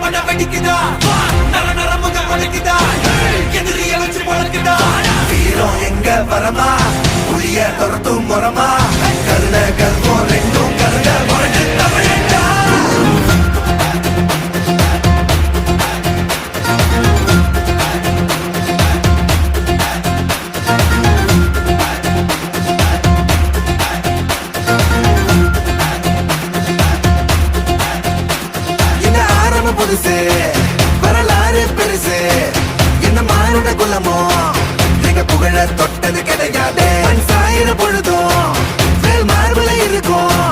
பட வெடிக்குதா நர நரமுக வளைக்குதா எதிரிய வச்சு வளர்க்குதா வீரம் எங்க வரமா புளிய துரத்தும் முறமா கருண கர்வம் ரெண்டும் கருண முரட்டு தமிழண்டா புதுசு வரலாறு பெருசு என்ன மானுட குலமோ எங்க புகழ தொட்டது கிடையாது சாயிர பொழுதும் வேல் மார்புல இருக்கும்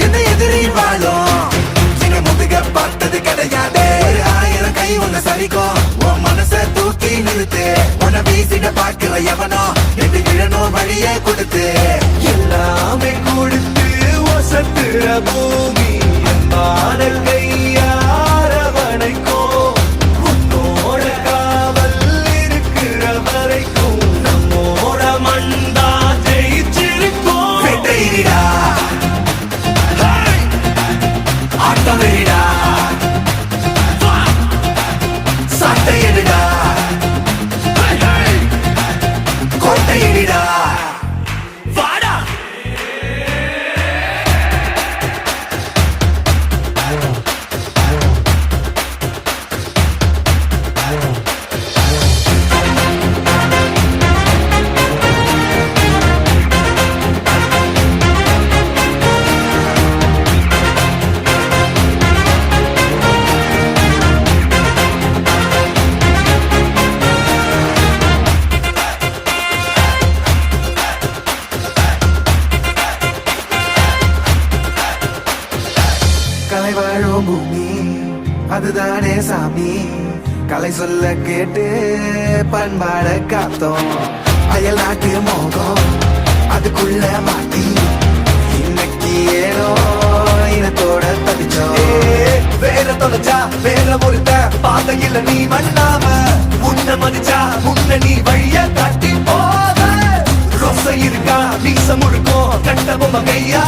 என்ன எதிரி வாழும் எங்க முதுக பார்த்தது கிடையாது 1000 கை உன்னை சரிக்கும் உன் மனச தூக்கி நிறுத்து உன்னை வீசிட பாக்குற எவனோ எட்டு கிழனோ வழியே கொடுத்து எல்லாமே கொடுத்து ஒசத்துற பூமி பாடல் கையா கலை வாழும் பூமி அதுதானே சாமி கலை சொல்ல கேட்டு பண்பாட காத்தோம் அயல் நாட்டு மோகம் அதுக்குள்ள மாட்டி இன்னைக்கு ஏனோ இனத்தோட தடிச்சோம் வேற தொலைச்சா வேற ஒருத்த பாதையில நீ மண்ணாம உன்ன மதிச்சா உன்ன நீ வழிய காட்டி போத ரொச இருக்கா வீச முழுக்கும் கண்ட பொம்மை கையா